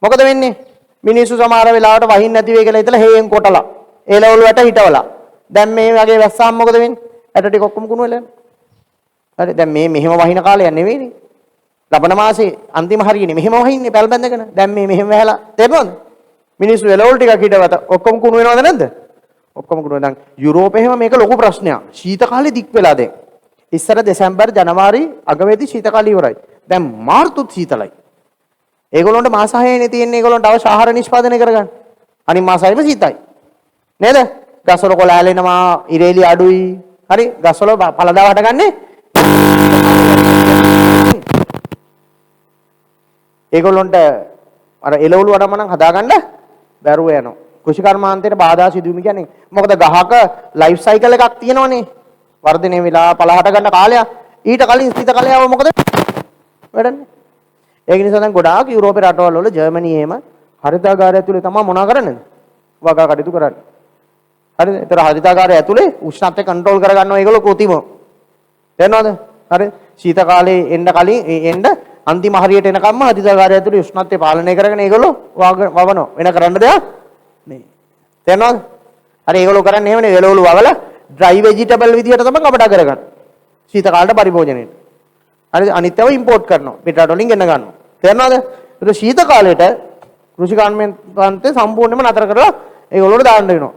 මොකද වෙන්නේ? මිනිස්සු සමහර වෙලාවට වහින්න නැති වෙයි කියලා හිතලා හේයෙන් කොටලා ඒලවල වැට හිටවලා. දැන් මේ වගේ වැස්සාම මොකද වෙන්නේ? ඇට ටික ඔක්කොම කුණු වෙලා යනවා. හරි දැන් මේ මෙහෙම වහින කාලයක් නෙවෙයිනේ. ලබන මාසේ අන්තිම හරියනේ මෙහෙම වහින්නේ පැල් බැඳගෙන. දැන් මේ මෙහෙම වැහලා තේරුණාද? මිනිස්සු එළවලු ටිකක් හිටවත ඔක්කොම කුණු වෙනවද නැද්ද? ඔක්කොම කුණු වෙනවා. දැන් යුරෝපේ එහෙම මේක ලොකු ප්‍රශ්නයක්. ශීත කාලේ දික් වෙලා දැන්. ඉස්සර දෙසැම්බර් ජනවාරි අගවැදි ශීත කාලය ඉවරයි. දැන් මාර්තුත් සීතලයි. ඒගොල්ලන්ට මාස 6නේ තියෙන්නේ ඒගොල්ලන්ට අවශ්‍ය ආහාර නිෂ්පාදනය කරගන්න. අනිත් මාස 6ම සීතයි. නේද? ගස්වල කොළ ඇලෙනවා, ඉරේලි අඩුයි. හරි? ගස්වල පළදා වටගන්නේ. ඒගොල්ලන්ට අර එළවලු වඩම නම් හදාගන්න බැරුව යනවා. කෘෂිකර්මාන්තයට බාධා සිදුවීම කියන්නේ මොකද ගහක ලයිෆ් සයිකල් එකක් තියෙනවනේ. වර්ධනය වෙලා පළහට ගන්න කාලයක්. ඊට කලින් සීත කාලයව මොකද වැඩන්නේ? ඒක නිසා දැන් ගොඩාක් යුරෝපේ රටවල් වල ජර්මනි එහෙම හරිතාගාරය ඇතුලේ තමයි මොනා කරන්නේ? වගා කටයුතු කරන්නේ. හරිද? ඒතර හරිතාගාරය ඇතුලේ උෂ්ණත්වය කන්ට්‍රෝල් කරගන්නවා ඒගොල්ලෝ කෘතිම. තේරෙනවද? හරි. ශීත කාලේ එන්න කලින් එන්න අන්තිම හරියට එනකම්ම හරිතාගාරය ඇතුලේ උෂ්ණත්වය පාලනය කරගෙන ඒගොල්ලෝ වවනවා. වෙන කරන්න දෙයක් නේ. තේරෙනවද? හරි ඒගොල්ලෝ කරන්නේ එහෙමනේ එළවලු වවලා ඩ්‍රයි වෙජිටබල් විදියට තමයි කපඩා කරගන්න. ශීත කාලේට පරිභෝජනයේ. හරි අනිත් ඒවා ඉම්පෝට් කරනවා. පිට රට වලින් ගෙන ගන්නවා. තේරෙනවද? ඒක ශීත කාලේට කෘෂිකර්මාන්තය සම්පූර්ණයෙන්ම නතර කරලා ඒගොල්ලෝට දාන්න වෙනවා.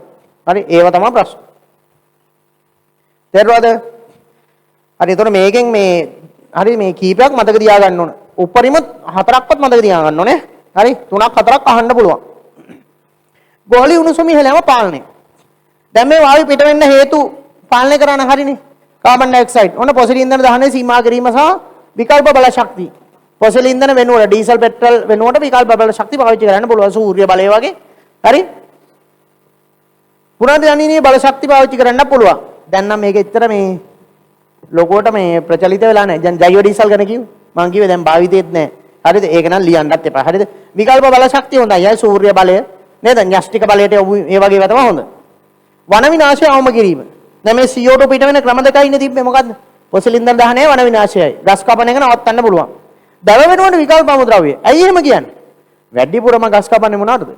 හරි ඒව තමයි ප්‍රශ්න. තේරුණාද? හරි එතකොට මේකෙන් මේ හරි මේ කීපයක් මතක තියාගන්න ඕන. උපරිම 4ක්වත් මතක තියාගන්න ඕනේ. හරි 3ක් 4ක් අහන්න පුළුවන්. ගෝලීය උණුසුම ඉහළම පාලනය. දැන් මේ වායු පිට වෙන්න හේතු පාලනය කරන්න හරිනේ. Carbon dioxide. ඔන්න පොසිල් ඉන්ධන දහනය සීමා කිරීම සහ විකල්ප බල ශක්තිය. පොසිල් ඉන්ධන වෙනුවට ඩීසල් පෙට්‍රල් වෙනුවට විකල්ප බල ශක්තිය පාවිච්චි කරන්න පුළුවන්. සූර්ය බලය වගේ. හරි? පුනර්ජනනීය බල ශක්තිය පාවිච්චි කරන්න පුළුවන්. දැන් නම් මේක ඇත්තට මේ ලෝකෝට මේ ප්‍රචලිත වෙලා නැහැ. දැන් ජෛව ඩීසල් ගැන කිව්ව. මං කිව්වේ දැන් භාවිතයේත් නැහැ. හරිද? ඒක නම් ලියන්නත් එපා. හරිද? විකල්ප බල ශක්තිය හොඳයි. අය සූර්ය බලය නේද? න්‍යෂ්ටික බලයට ඒ වගේ ඒවා තමයි හොඳ. වන විනාශය අවම කිරීම. දැන් මේ CO2 පිට වෙන ක්‍රම දෙකයි ඉන්නේ තිබ්බේ මොකද්ද? පොසිල් ඉන්ධන දහනය වන විනාශයයි. ගස් කපන එක නවත්තන්න පුළුවන්. දව වෙනුවට විකල්ප අමුද්‍රව්‍ය. ඇයි එහෙම කියන්නේ? වැඩිපුරම ගස් කපන්නේ මොනවටද?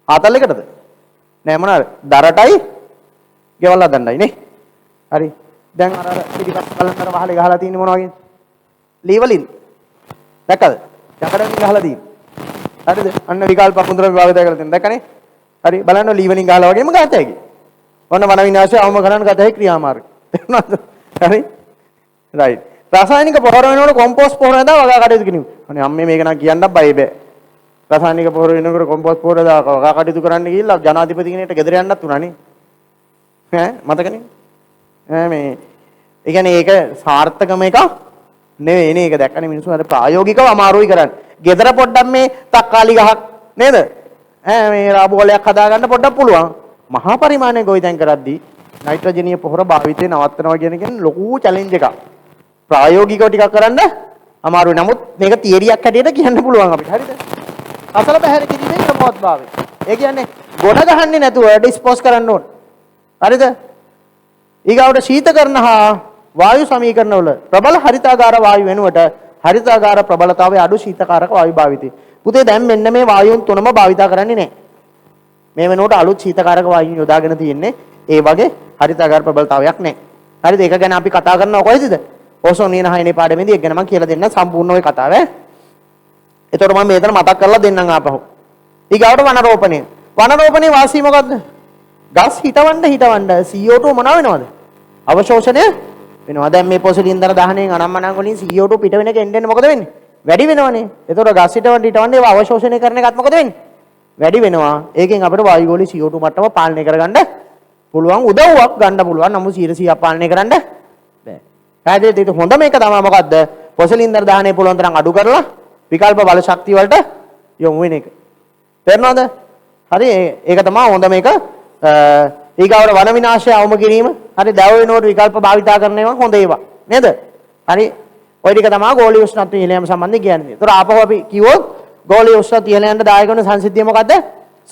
ආතල් එකටද? නෑ මොනවාද? දරටයි ගෙවල් හදන්නයි නේ. හරි. දැන් අර පිටිපස්ස බලන්නතර වහලේ ගහලා තියෙන්නේ මොනවා වගේද? ලී වලින්. දැක්කද? යකඩෙන් ගහලා තියෙන්නේ. හරිද? අන්න විකල්ප අමුද්‍රව්‍ය භාවිතය කරලා තියෙනවා. දැක්කනේ? හරි බලන්න ලී වලින් ගහලා වගේම ගත හැකියි. ඔන්න වන විනාශය අවම කරන්න ගත හැකි ක්‍රියාමාර්ග. තේරුණාද? හරි? රයිට්. රසායනික පොහොර වෙනකොට කොම්පෝස්ට් පොහොර හදා වගා කටයුතු කිනු. අනේ අම්මේ මේක නම් කියන්නත් බය බෑ. රසායනික පොහොර වෙනකොට කොම්පෝස්ට් පොහොර හදා වගා කටයුතු කරන්න ගිහිල්ලා ජනාධිපති කෙනෙක්ට ගෙදර යන්නත් උනානේ. ඈ මතකනේ? මේ ඒ කියන්නේ ඒක සාර්ථකම එක නෙවෙයි නේ. ඒක දැක්කනේ මිනිස්සු අර ප්‍රායෝගිකව අමාරුයි කරන්නේ. ගෙදර පොඩ්ඩක් මේ තක්කාලි ගහක් නේද? මේ රාබෝලයක් හදාගන්න පොඩ්ඩක් පුළුවන්. මහා පරිමාණයේ ගොවිතැන් කරද්දී නයිට්‍රජනීය පොහොර භාවිතය නවත්තනවා කියන එක ලොකු චැලෙන්ජ් එකක්. ප්‍රායෝගිකව ටිකක් කරන්න අමාරුයි. නමුත් මේක තියරියක් හැටියට කියන්න පුළුවන් අපිට. හරිද? අසල බහැර කිරීමේ ක්‍රමවත්භාවය. ඒ කියන්නේ ගොඩ ගහන්නේ නැතුව ඩිස්පෝස් කරන්න ඕන. හරිද? ඊගාවට ශීතකරණ හා වායු සමීකරණවල ප්‍රබල හරිතාගාර වායු වෙනුවට හරිතාගාර ප්‍රබලතාවයේ අඩු ශීතකාරක වායු භාවිතය. පුතේ දැන් මෙන්න මේ වායුන් තුනම භාවිතා කරන්නේ නැහැ. මේ වෙනකොට අලුත් ශීතකාරක වායු යොදාගෙන තියෙන්නේ ඒ වගේ හරිතාගාර ප්‍රබලතාවයක් නැහැ. හරිද? ඒක ගැන අපි කතා කරනවා කොහෙද? ඕසෝන් නියන හයනේ පාඩමේදී ඒක ගැන මම කියලා දෙන්නම් සම්පූර්ණ ওই කතාව ඈ. එතකොට මම මේතන මතක් කරලා දෙන්නම් ආපහු. ඊගාවට වනරෝපණය. වනරෝපණයේ වාසිය මොකද්ද? ගස් හිටවන්න CO2 මොනවා වෙනවද? අවශෝෂණය වෙනවා. දැන් මේ පොසිල් ඉන්ධන දහනයෙන් අනම්මනම් වලින් CO2 පිට වෙන එක එන්නේ මොකද වෙන්නේ? වැඩි වෙනවනේ. එතකොට ගස් හිටවන්න ඒවා අවශෝෂණය කරන එකත් මොකද වෙන්නේ? වැඩි වෙනවා. ඒකෙන් අපිට වායුගෝලීය CO2 මට්ටම පාලනය කරගන්න පුළුවන් උදව්වක් ගන්න පුළුවන්. නමුත් 100% පාලනය කරන්න බෑ. පැහැදිලිද? ඒක හොඳ මේක තමයි මොකද්ද? පොසිල් ඉන්ධන දහනය පුළුවන් තරම් අඩු කරලා විකල්ප බල ශක්තිය වලට යොමු වෙන එක. තේරෙනවද? හරි ඒක තමයි හොඳ මේක. ඊගාවට වන විනාශය අවම කිරීම. හරි දව වෙනකොට විකල්ප භාවිතා කරන ඒවා හොඳ ඒවා. නේද? හරි ඔය ටික තමයි ගෝලීය උෂ්ණත්වය ඉහළ යාම සම්බන්ධයෙන් කියන්නේ. ඒතර ආපහු අපි කිව්වොත් ගෝලීය උෂ්ණත්වය ඉහළ යන්න දායක වන සංසිද්ධිය මොකද්ද?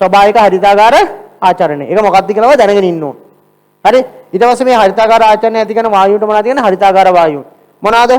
ස්වභාවික හරිතාගාර ආචරණය. ඒක මොකක්ද කියලා ඔය දැනගෙන ඉන්න ඕන. හරි ඊට පස්සේ මේ හරිතාගාර ආචරණය ඇති කරන වායුවට මොනවද කියන්නේ? හරිතාගාර වායු. මොනවාද?